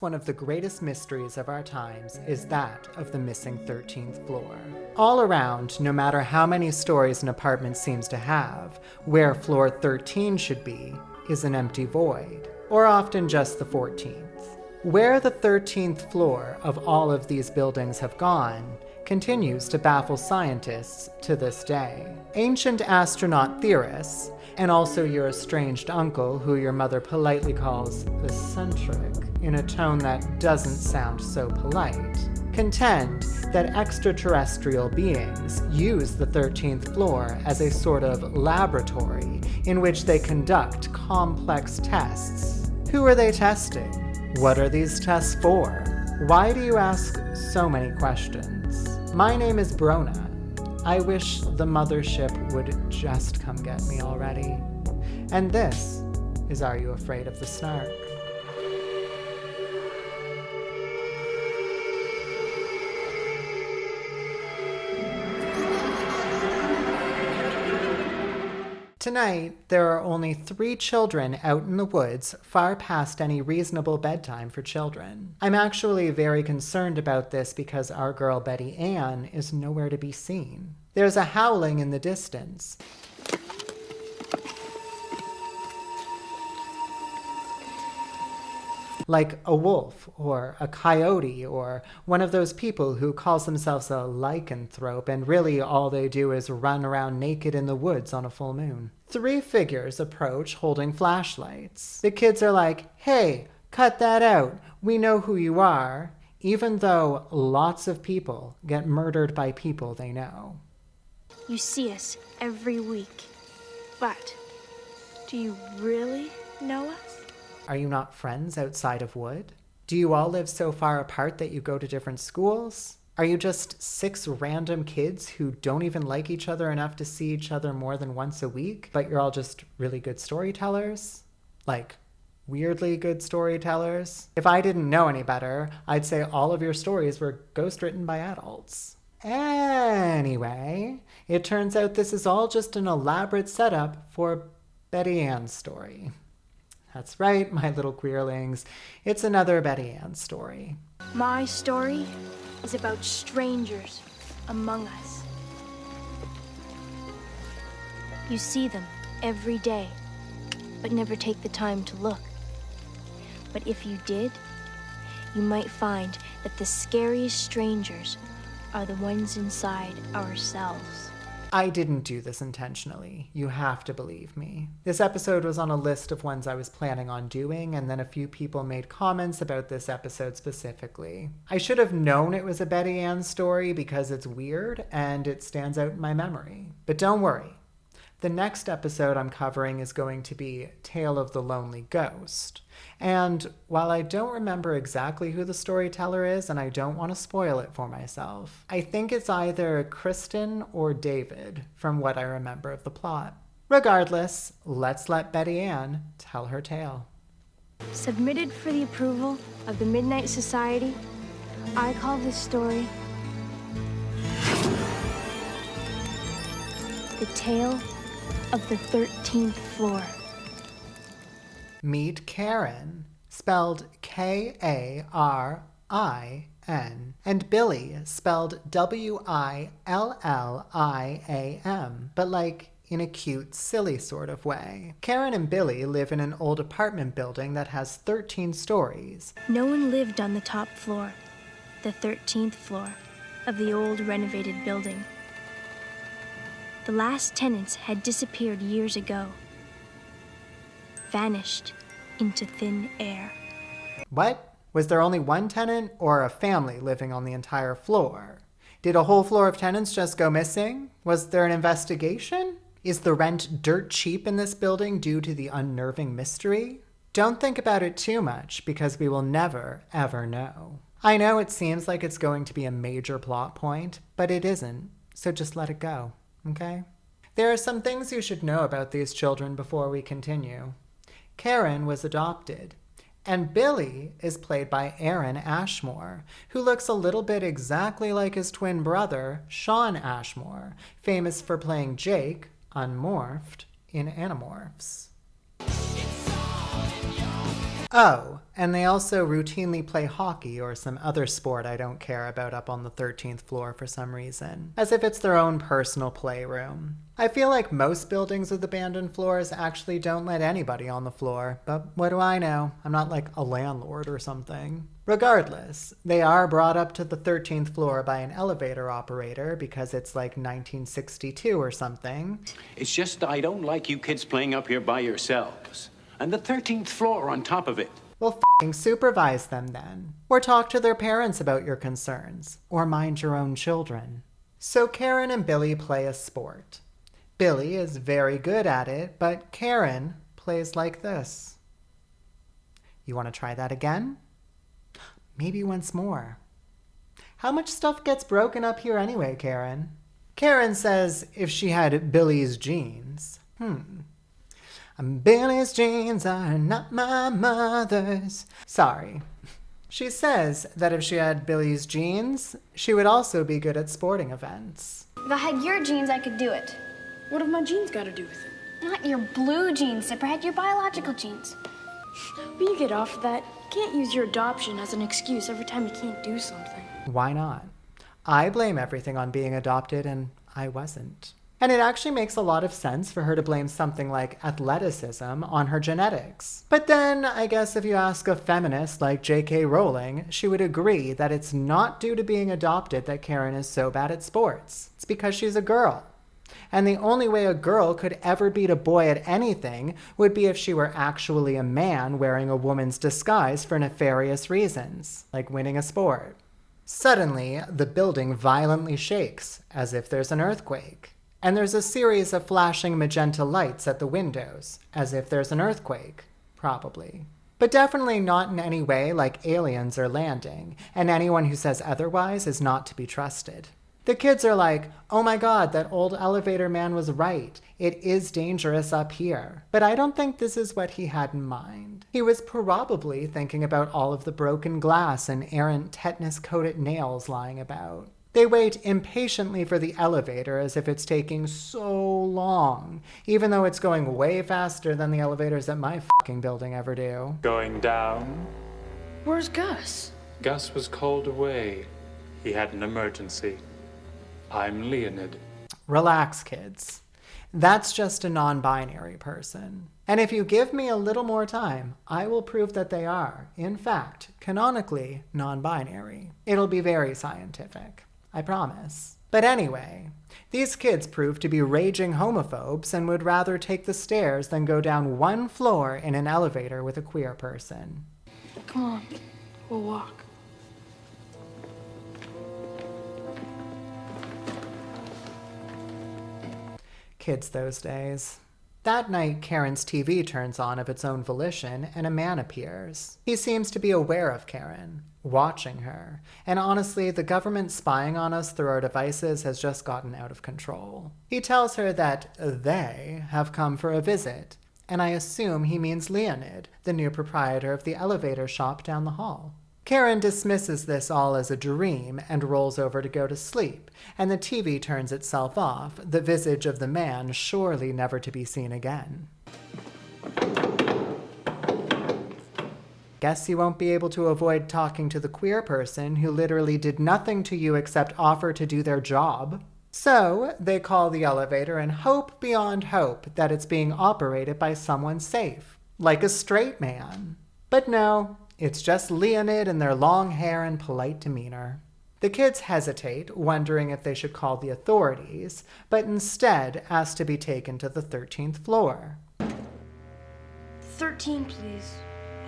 One of the greatest mysteries of our times is that of the missing 13th floor. All around, no matter how many stories an apartment seems to have, where floor 13 should be is an empty void, or often just the 14th. Where the 13th floor of all of these buildings have gone continues to baffle scientists to this day. Ancient astronaut theorists, and also your estranged uncle, who your mother politely calls eccentric, in a tone that doesn't sound so polite, contend that extraterrestrial beings use the 13th floor as a sort of laboratory in which they conduct complex tests. Who are they testing? What are these tests for? Why do you ask so many questions? My name is Brona. I wish the mothership would just come get me already. And this is Are You Afraid of the Snark? Tonight, there are only 3 children out in the woods, far past any reasonable bedtime for children. I'm actually very concerned about this because our girl Betty Ann is nowhere to be seen. There's a howling in the distance. Like a wolf, or a coyote, or one of those people who calls themselves a lycanthrope, and really all they do is run around naked in the woods on a full moon. 3 figures approach holding flashlights. The kids are like, "Hey, cut that out. We know who you are," even though lots of people get murdered by people they know. You see us every week, but do you really know us? Are you not friends outside of wood? Do you all live so far apart that you go to different schools? Are you just 6 random kids who don't even like each other enough to see each other more than once a week, but you're all just really good storytellers? Like, weirdly good storytellers? If I didn't know any better, I'd say all of your stories were ghostwritten by adults. Anyway, it turns out this is all just an elaborate setup for Betty Ann's story. That's right, my little queerlings. It's another Betty Ann story. My story is about strangers among us. You see them every day, but never take the time to look. But if you did, you might find that the scariest strangers are the ones inside ourselves. I didn't do this intentionally. You have to believe me. This episode was on a list of ones I was planning on doing, and then a few people made comments about this episode specifically. I should have known it was a Betty Ann story because it's weird and it stands out in my memory. But don't worry. The next episode I'm covering is going to be Tale of the Lonely Ghost. And while I don't remember exactly who the storyteller is, and I don't want to spoil it for myself, I think it's either Kristen or David, from what I remember of the plot. Regardless, let's let Betty Ann tell her tale. Submitted for the approval of the Midnight Society, I call this story The Tale of the 13th Floor. Meet Karen, spelled K-A-R-I-N, and Billy, spelled W-I-L-L-I-A-M, but like in a cute, silly sort of way. Karen and Billy live in an old apartment building that has 13 stories. No one lived on the top floor, the 13th floor of the old renovated building. The last tenants had disappeared years ago, vanished into thin air. What? Was there only one tenant or a family living on the entire floor? Did a whole floor of tenants just go missing? Was there an investigation? Is the rent dirt cheap in this building due to the unnerving mystery? Don't think about it too much because we will never, ever know. I know it seems like it's going to be a major plot point, but it isn't, so just let it go. Okay? There are some things you should know about these children before we continue. Karen was adopted, and Billy is played by Aaron Ashmore, who looks a little bit exactly like his twin brother, Shawn Ashmore, famous for playing Jake, unmorphed, in Animorphs. Oh, and they also routinely play hockey or some other sport I don't care about up on the 13th floor for some reason, as if it's their own personal playroom. I feel like most buildings with abandoned floors actually don't let anybody on the floor, but what do I know? I'm not like a landlord or something. Regardless, they are brought up to the 13th floor by an elevator operator because it's like 1962 or something. It's just I don't like you kids playing up here by yourselves. And the 13th floor on top of it. Well, f***ing supervise them then. Or talk to their parents about your concerns. Or mind your own children. So Karen and Billy play a sport. Billy is very good at it, but Karen plays like this. You want to try that again? Maybe once more. How much stuff gets broken up here anyway, Karen? Karen says if she had Billy's jeans. Billy's jeans are not my mother's. Sorry. She says that if she had Billy's jeans, she would also be good at sporting events. If I had your jeans, I could do it. What have my jeans got to do with it? Not your blue jeans, Zipper. I had your biological jeans. Will you get off of that? You can't use your adoption as an excuse every time you can't do something. Why not? I blame everything on being adopted, and I wasn't. And it actually makes a lot of sense for her to blame something like athleticism on her genetics. But then, I guess if you ask a feminist like J.K. Rowling, she would agree that it's not due to being adopted that Karen is so bad at sports. It's because she's a girl. And the only way a girl could ever beat a boy at anything would be if she were actually a man wearing a woman's disguise for nefarious reasons, like winning a sport. Suddenly, the building violently shakes, as if there's an earthquake. And there's a series of flashing magenta lights at the windows, as if there's an earthquake. Probably. But definitely not in any way like aliens are landing, and anyone who says otherwise is not to be trusted. The kids are like, oh my god, that old elevator man was right. It is dangerous up here. But I don't think this is what he had in mind. He was probably thinking about all of the broken glass and errant tetanus-coated nails lying about. They wait impatiently for the elevator as if it's taking so long, even though it's going way faster than the elevators at my fucking building ever do. Going down. Where's Gus? Gus was called away. He had an emergency. I'm Leonid. Relax, kids. That's just a non-binary person. And if you give me a little more time, I will prove that they are, in fact, canonically non-binary. It'll be very scientific. I promise. But anyway, these kids prove to be raging homophobes and would rather take the stairs than go down one floor in an elevator with a queer person. Come on, we'll walk. Kids those days. That night, Karen's TV turns on of its own volition, and a man appears. He seems to be aware of Karen, watching her, and honestly, the government spying on us through our devices has just gotten out of control. He tells her that they have come for a visit, and I assume he means Leonid, the new proprietor of the elevator shop down the hall. Karen dismisses this all as a dream and rolls over to go to sleep, and the TV turns itself off, the visage of the man surely never to be seen again. Guess you won't be able to avoid talking to the queer person who literally did nothing to you except offer to do their job. So they call the elevator and hope beyond hope that it's being operated by someone safe, like a straight man. But no. It's just Leonid and their long hair and polite demeanor. The kids hesitate, wondering if they should call the authorities, but instead ask to be taken to the 13th floor. 13, please.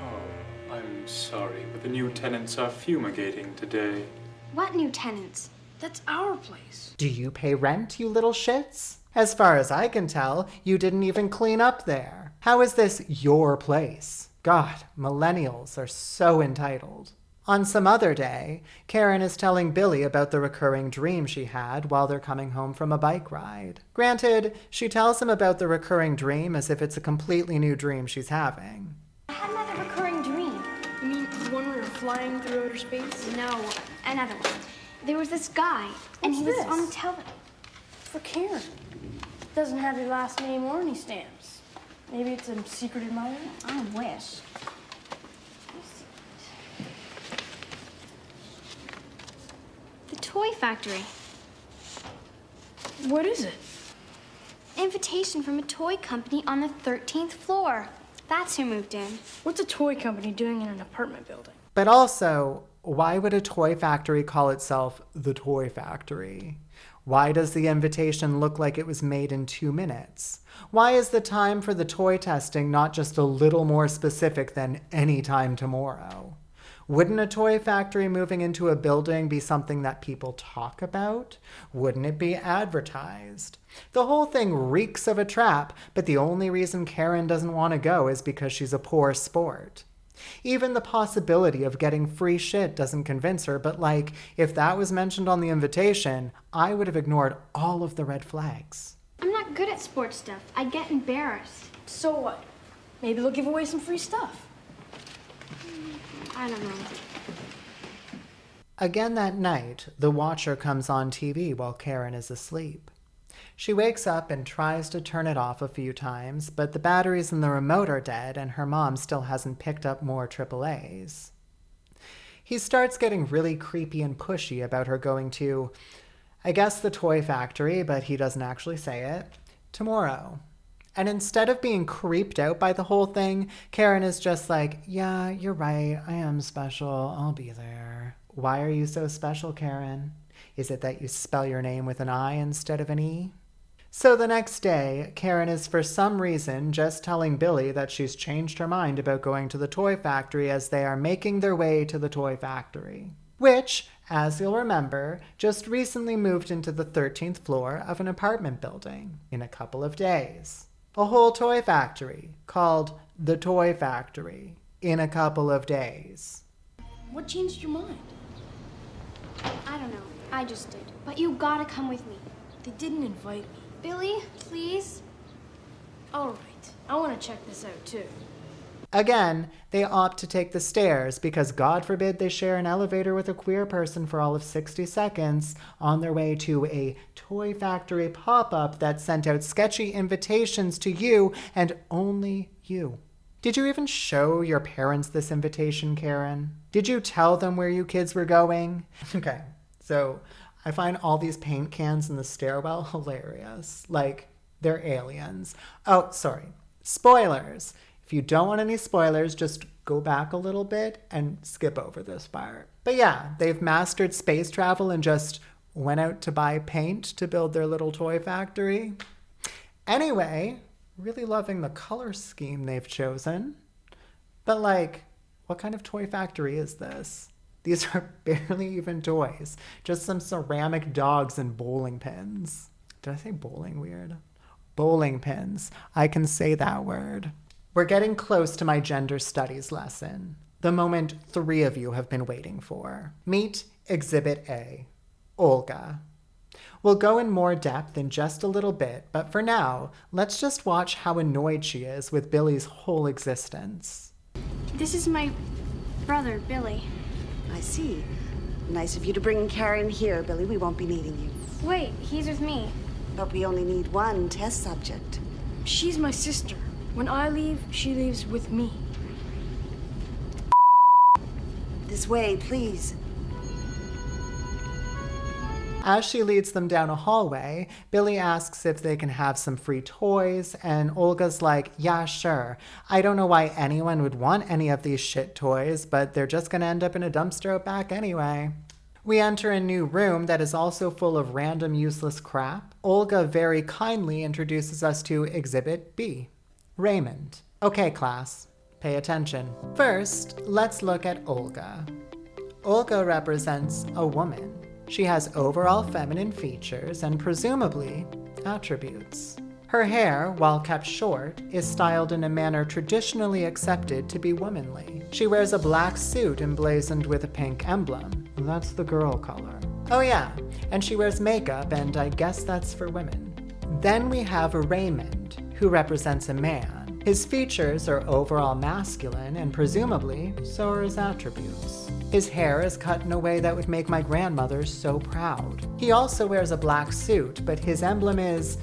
Oh, I'm sorry, but the new tenants are fumigating today. What new tenants? That's our place. Do you pay rent, you little shits? As far as I can tell, you didn't even clean up there. How is this your place? God, millennials are so entitled. On some other day, Karen is telling Billy about the recurring dream she had while they're coming home from a bike ride. Granted, she tells him about the recurring dream as if it's a completely new dream she's having. I had another recurring dream. You mean the one where you're flying through outer space? No, another one. There was this guy, and he was this? on the television. For Karen. Doesn't have your last name or any stamps. Maybe it's a secret admirer? I wish. toy factory. What is it? Invitation from a toy company on the 13th floor. That's who moved in. What's a toy company doing in an apartment building? But also, why would a toy factory call itself the Toy Factory? Why does the invitation look like it was made in 2 minutes? Why is the time for the toy testing not just a little more specific than any time tomorrow? Wouldn't a toy factory moving into a building be something that people talk about? Wouldn't it be advertised? The whole thing reeks of a trap, but the only reason Karen doesn't want to go is because she's a poor sport. Even the possibility of getting free shit doesn't convince her, but like, if that was mentioned on the invitation, I would have ignored all of the red flags. I'm not good at sports stuff. I get embarrassed. So what? Maybe they'll give away some free stuff. I don't know. Again that night, the Watcher comes on TV while Karen is asleep. She wakes up and tries to turn it off a few times, but the batteries in the remote are dead and her mom still hasn't picked up more AAAs. He starts getting really creepy and pushy about her going to, I guess, the toy factory, but he doesn't actually say it, tomorrow. And instead of being creeped out by the whole thing, Karen is just like, yeah, you're right, I am special, I'll be there. Why are you so special, Karen? Is it that you spell your name with an I instead of an E? So the next day, Karen is for some reason just telling Billy that she's changed her mind about going to the toy factory as they are making their way to the toy factory, which, as you'll remember, just recently moved into the 13th floor of an apartment building in a couple of days. A whole toy factory called the Toy Factory in a couple of days. What changed your mind? I don't know. I just did. But you gotta come with me. They didn't invite me. Billy, please? All right, I want to check this out too. Again, they opt to take the stairs because God forbid they share an elevator with a queer person for all of 60 seconds on their way to a toy factory pop-up that sent out sketchy invitations to you and only you. Did you even show your parents this invitation, Karen? Did you tell them where you kids were going? Okay, so I find all these paint cans in the stairwell hilarious. Like, they're aliens. Oh, sorry. Spoilers. If you don't want any spoilers, just go back a little bit and skip over this part. But yeah, they've mastered space travel and just went out to buy paint to build their little toy factory. Anyway, really loving the color scheme they've chosen. But like, what kind of toy factory is this? These are barely even toys. Just some ceramic dogs and bowling pins. Did I say bowling weird? Bowling pins. I can say that word. We're getting close to my gender studies lesson. The moment 3 of you have been waiting for. Meet Exhibit A, Olga. We'll go in more depth in just a little bit, but for now, let's just watch how annoyed she is with Billy's whole existence. This is my brother, Billy. I see. Nice of you to bring Karen here, Billy. We won't be needing you. Wait, he's with me. But we only need one test subject. She's my sister. When I leave, she leaves with me. This way, please. As she leads them down a hallway, Billy asks if they can have some free toys, and Olga's like, yeah, sure. I don't know why anyone would want any of these shit toys, but they're just gonna end up in a dumpster out back anyway. We enter a new room that is also full of random useless crap. Olga very kindly introduces us to Exhibit B, Raymond. Okay, class, pay attention. First, let's look at Olga. Olga represents a woman. She has overall feminine features and presumably attributes. Her hair, while kept short, is styled in a manner traditionally accepted to be womanly. She wears a black suit emblazoned with a pink emblem. That's the girl color. Oh yeah, and she wears makeup, and I guess that's for women. Then we have Raymond, who represents a man. His features are overall masculine, and presumably, so are his attributes. His hair is cut in a way that would make my grandmother so proud. He also wears a black suit, but his emblem is,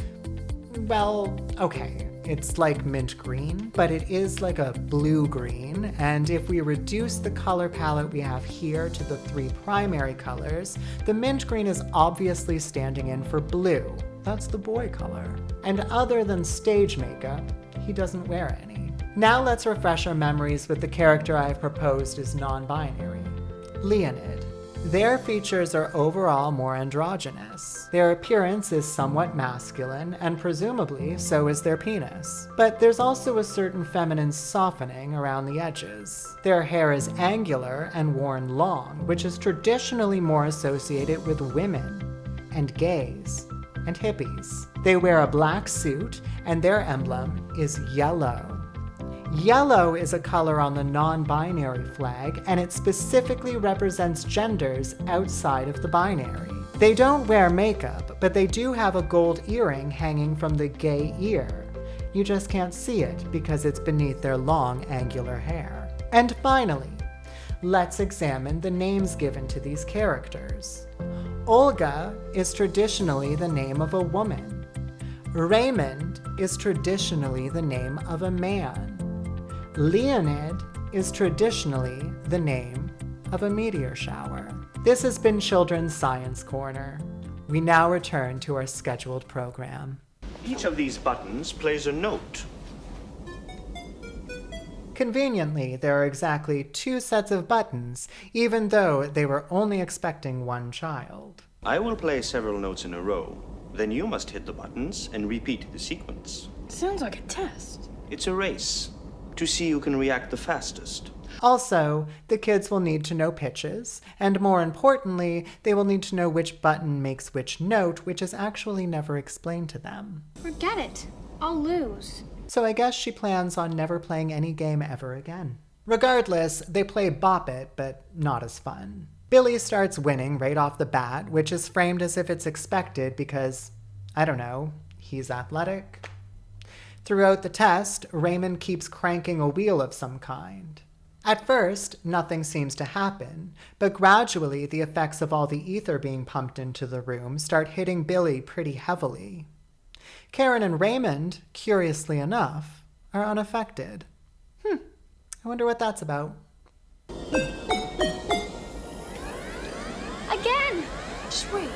well, okay. It's like mint green, but it is like a blue-green, and if we reduce the color palette we have here to the 3 primary colors, the mint green is obviously standing in for blue. That's the boy color. And other than stage makeup, he doesn't wear any. Now let's refresh our memories with the character I've proposed is non-binary, Leonid. Their features are overall more androgynous. Their appearance is somewhat masculine, and presumably so is their penis. But there's also a certain feminine softening around the edges. Their hair is angular and worn long, which is traditionally more associated with women and gays and hippies. They wear a black suit, and their emblem is yellow. Yellow is a color on the non-binary flag, and it specifically represents genders outside of the binary. They don't wear makeup, but they do have a gold earring hanging from the gay ear. You just can't see it because it's beneath their long, angular hair. And finally, let's examine the names given to these characters. Olga is traditionally the name of a woman. Raymond is traditionally the name of a man. Leonid is traditionally the name of a meteor shower. This has been Children's Science Corner. We now return to our scheduled program. Each of these buttons plays a note. Conveniently, there are exactly 2 sets of buttons, even though they were only expecting 1 child. I will play several notes in a row. Then you must hit the buttons and repeat the sequence. Sounds like a test. It's a race to see who can react the fastest. Also, the kids will need to know pitches, and more importantly, they will need to know which button makes which note, which is actually never explained to them. Forget it. I'll lose. So I guess she plans on never playing any game ever again. Regardless, they play Bop It, but not as fun. Billy starts winning right off the bat, which is framed as if it's expected because, I don't know, he's athletic. Throughout the test, Raymond keeps cranking a wheel of some kind. At first, nothing seems to happen, but gradually the effects of all the ether being pumped into the room start hitting Billy pretty heavily. Karen and Raymond, curiously enough, are unaffected. I wonder what that's about. Again! Just wait.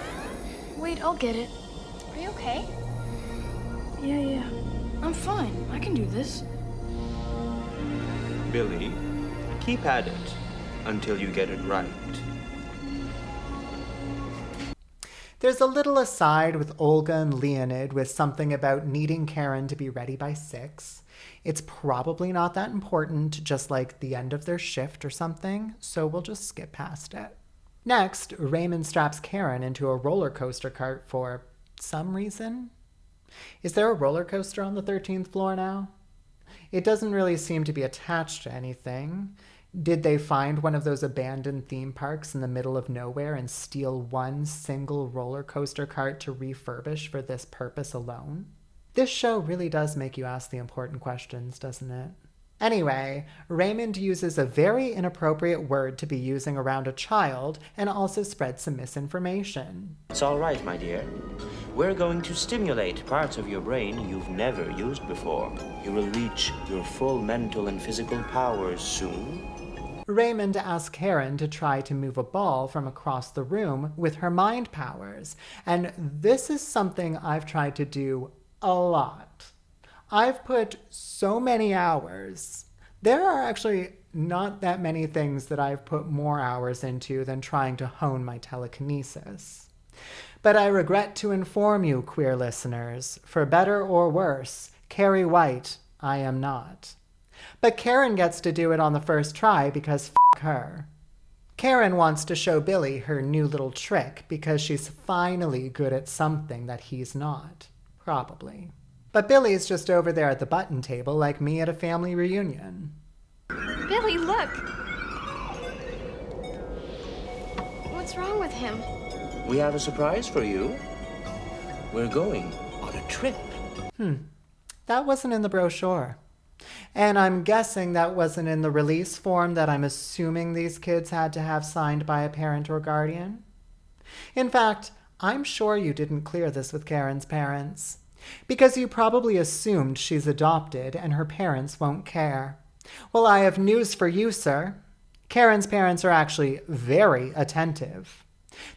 Wait, I'll get it. Are you okay? Yeah. I'm fine. I can do this. Billy, keep at it until you get it right. There's a little aside with Olga and Leonid with something about needing Karen to be ready by 6. It's probably not that important, just like the end of their shift or something, so we'll just skip past it. Next, Raymond straps Karen into a roller coaster cart for some reason. Is there a roller coaster on the 13th floor now? It doesn't really seem to be attached to anything. Did they find one of those abandoned theme parks in the middle of nowhere and steal one single roller coaster cart to refurbish for this purpose alone? This show really does make you ask the important questions, doesn't it? Anyway, Raymond uses a very inappropriate word to be using around a child and also spreads some misinformation. It's all right, my dear. We're going to stimulate parts of your brain you've never used before. You will reach your full mental and physical powers soon. Raymond asks Karen to try to move a ball from across the room with her mind powers, and this is something I've tried to do a lot. I've put so many hours. There are actually not that many things that I've put more hours into than trying to hone my telekinesis. But I regret to inform you, queer listeners, for better or worse, Carrie White, I am not. But Karen gets to do it on the first try because f*** her. Karen wants to show Billy her new little trick because she's finally good at something that he's not. Probably. But Billy's just over there at the button table like me at a family reunion. Billy, look! What's wrong with him? We have a surprise for you. We're going on a trip. That wasn't in the brochure. And I'm guessing that wasn't in the release form that I'm assuming these kids had to have signed by a parent or guardian. In fact, I'm sure you didn't clear this with Karen's parents. Because you probably assumed she's adopted and her parents won't care. Well, I have news for you, sir. Karen's parents are actually very attentive.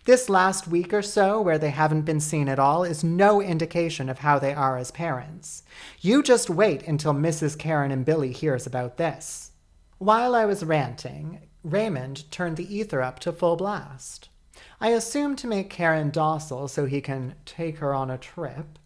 This last week or so, where they haven't been seen at all, is no indication of how they are as parents. You just wait until Mrs. Karen and Billy hears about this. While I was ranting, Raymond turned the ether up to full blast. I assume to make Karen docile so he can take her on a trip.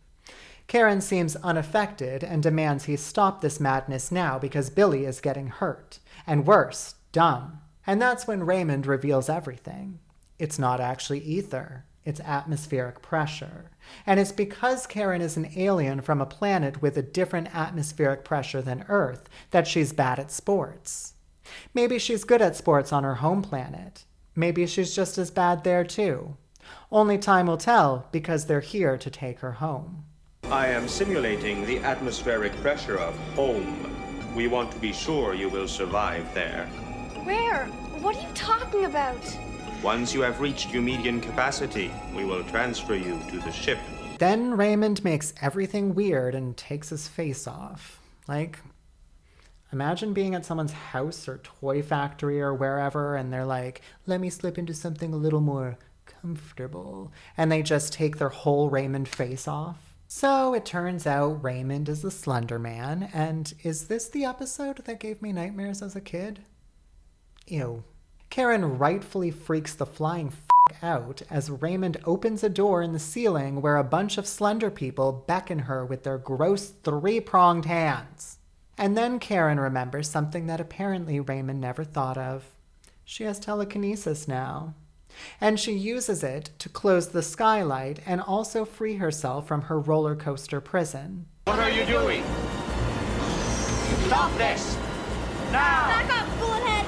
Karen seems unaffected and demands he stop this madness now because Billy is getting hurt, and worse, dumb. And that's when Raymond reveals everything. It's not actually ether, it's atmospheric pressure. And it's because Karen is an alien from a planet with a different atmospheric pressure than Earth that she's bad at sports. Maybe she's good at sports on her home planet. Maybe she's just as bad there too. Only time will tell because they're here to take her home. I am simulating the atmospheric pressure of home. We want to be sure you will survive there. Where? What are you talking about? Once you have reached your median capacity, we will transfer you to the ship. Then Raymond makes everything weird and takes his face off. Like, imagine being at someone's house or toy factory or wherever, and they're like, let me slip into something a little more comfortable. And they just take their whole Raymond face off. So it turns out Raymond is the Slender Man, and is this the episode that gave me nightmares as a kid? Ew. Karen rightfully freaks the flying out as Raymond opens a door in the ceiling where a bunch of Slender people beckon her with their gross three-pronged hands. And then Karen remembers something that apparently Raymond never thought of. She has telekinesis now. And she uses it to close the skylight and also free herself from her roller coaster prison. What are you doing? Stop this! Now! Back up, bullethead!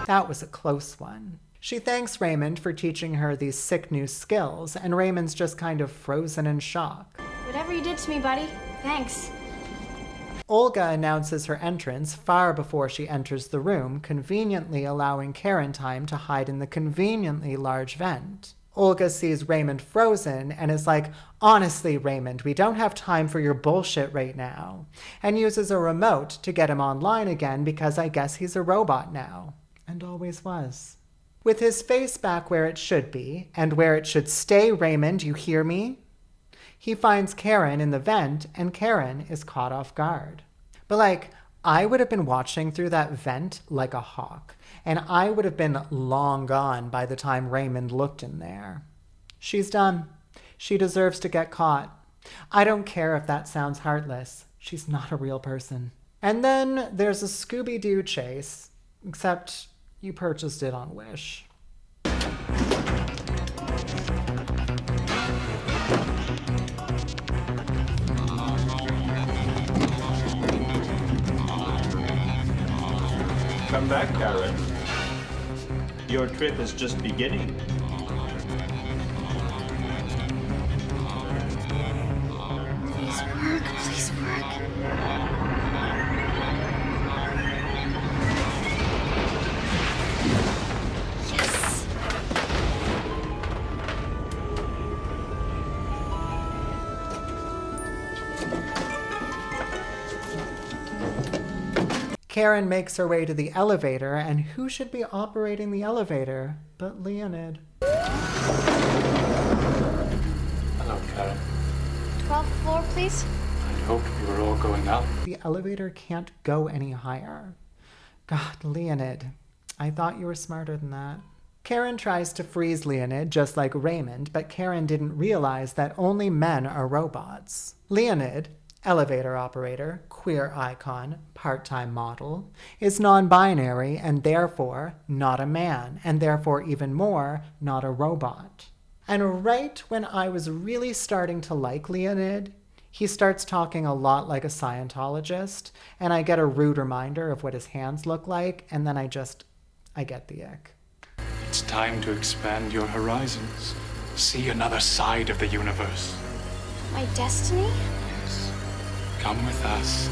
That was a close one. She thanks Raymond for teaching her these sick new skills, and Raymond's just kind of frozen in shock. Whatever you did to me, buddy, thanks. Olga announces her entrance far before she enters the room, conveniently allowing Karen time to hide in the conveniently large vent. Olga sees Raymond frozen and is like, honestly, Raymond, we don't have time for your bullshit right now, and uses a remote to get him online again because I guess he's a robot now, and always was. With his face back where it should be, and where it should stay, Raymond, you hear me? He finds Karen in the vent, and Karen is caught off guard. But like, I would have been watching through that vent like a hawk, and I would have been long gone by the time Raymond looked in there. She's done. She deserves to get caught. I don't care if that sounds heartless. She's not a real person. And then there's a Scooby-Doo chase, except you purchased it on Wish. Come back, Karen. Your trip is just beginning. Please work, please work. Yes. Karen makes her way to the elevator, and who should be operating the elevator but Leonid? Hello, Karen. 12th floor, please. I hoped we were all going up. The elevator can't go any higher. God, Leonid, I thought you were smarter than that. Karen tries to freeze Leonid just like Raymond, but Karen didn't realize that only men are robots. Leonid, elevator operator, queer icon, part-time model, is non-binary and therefore not a man, and therefore even more, not a robot. And right when I was really starting to like Leonid, he starts talking a lot like a Scientologist, and I get a rude reminder of what his hands look like, and then I get the ick. It's time to expand your horizons. See another side of the universe. My destiny? Yes. Come with us,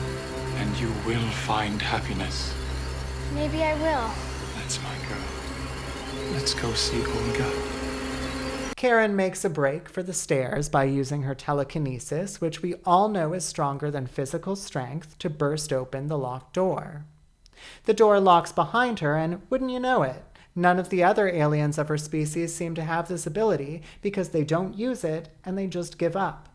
and you will find happiness. Maybe I will. That's my girl. Let's go see Olga. Karen makes a break for the stairs by using her telekinesis, which we all know is stronger than physical strength, to burst open the locked door. The door locks behind her, and wouldn't you know it, none of the other aliens of her species seem to have this ability because they don't use it and they just give up.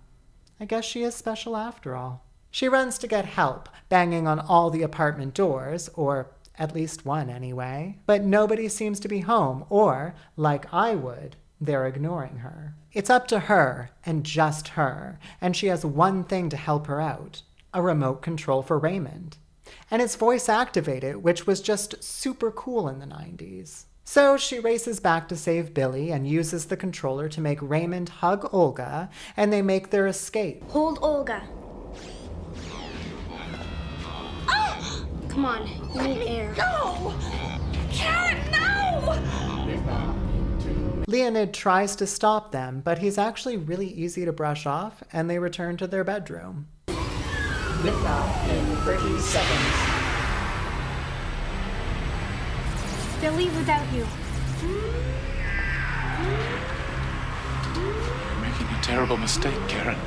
I guess she is special after all. She runs to get help, banging on all the apartment doors, or at least one anyway, but nobody seems to be home, or, like I would, they're ignoring her. It's up to her, and just her, and she has one thing to help her out: a remote control for Raymond. And it's voice activated, which was just super cool in the 90s. So she races back to save Billy and uses the controller to make Raymond hug Olga, and they make their escape. Hold Olga. Come on, you need air. No! Karen, no! Leonid tries to stop them, but he's actually really easy to brush off, and they return to their bedroom. Liftoff in 30 seconds. They'll leave without you. You're making a terrible mistake, Karen.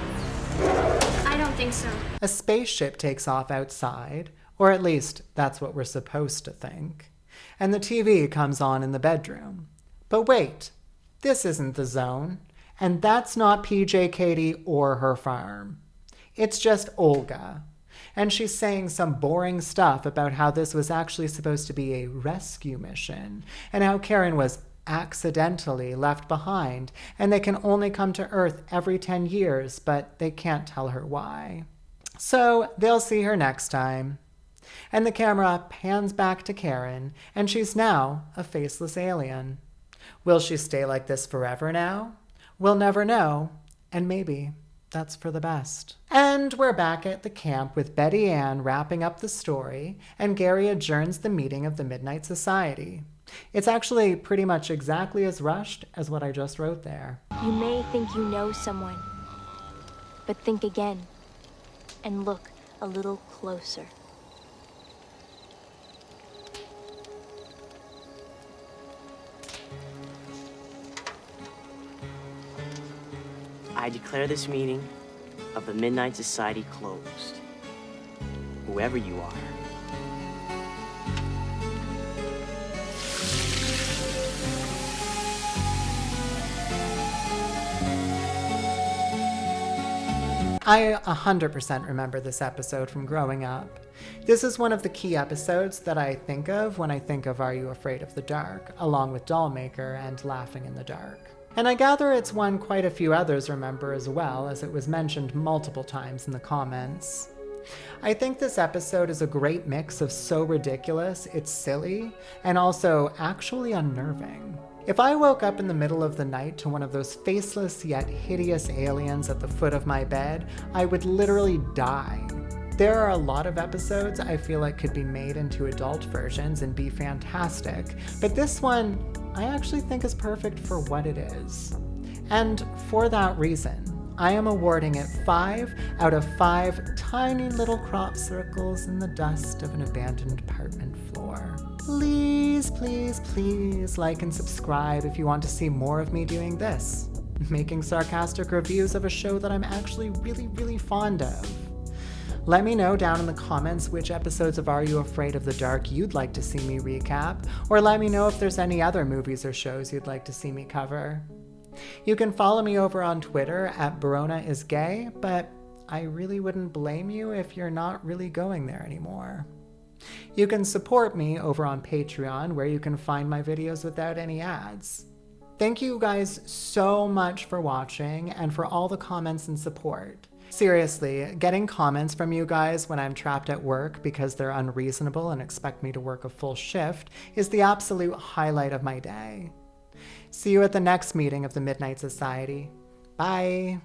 I don't think so. A spaceship takes off outside, or at least that's what we're supposed to think, and the TV comes on in the bedroom. But wait, this isn't the Zone, and that's not PJ Katie or her farm. It's just Olga, and she's saying some boring stuff about how this was actually supposed to be a rescue mission, and how Karen was accidentally left behind, and they can only come to Earth every 10 years, but they can't tell her why. So they'll see her next time. And the camera pans back to Karen, and she's now a faceless alien. Will she stay like this forever now? We'll never know, and maybe that's for the best. And we're back at the camp with Betty Ann wrapping up the story, and Gary adjourns the meeting of the Midnight Society. It's actually pretty much exactly as rushed as what I just wrote there. You may think you know someone, but think again and look a little closer. I declare this meeting of the Midnight Society closed. Whoever you are. I 100% remember this episode from growing up. This is one of the key episodes that I think of when I think of Are You Afraid of the Dark, along with Dollmaker and Laughing in the Dark. And I gather it's one quite a few others remember as well, as it was mentioned multiple times in the comments. I think this episode is a great mix of so ridiculous, it's silly, and also actually unnerving. If I woke up in the middle of the night to one of those faceless yet hideous aliens at the foot of my bed, I would literally die. There are a lot of episodes I feel like could be made into adult versions and be fantastic, but this one I actually think is perfect for what it is. And for that reason, I am awarding it 5 out of 5 tiny little crop circles in the dust of an abandoned apartment floor. Please, please, please like and subscribe if you want to see more of me doing this, making sarcastic reviews of a show that I'm actually really, really fond of. Let me know down in the comments which episodes of Are You Afraid of the Dark you'd like to see me recap, or let me know if there's any other movies or shows you'd like to see me cover. You can follow me over on Twitter at BaronaIsGay, but I really wouldn't blame you if you're not really going there anymore. You can support me over on Patreon, where you can find my videos without any ads. Thank you guys so much for watching and for all the comments and support. Seriously, getting comments from you guys when I'm trapped at work because they're unreasonable and expect me to work a full shift is the absolute highlight of my day. See you at the next meeting of the Midnight Society. Bye.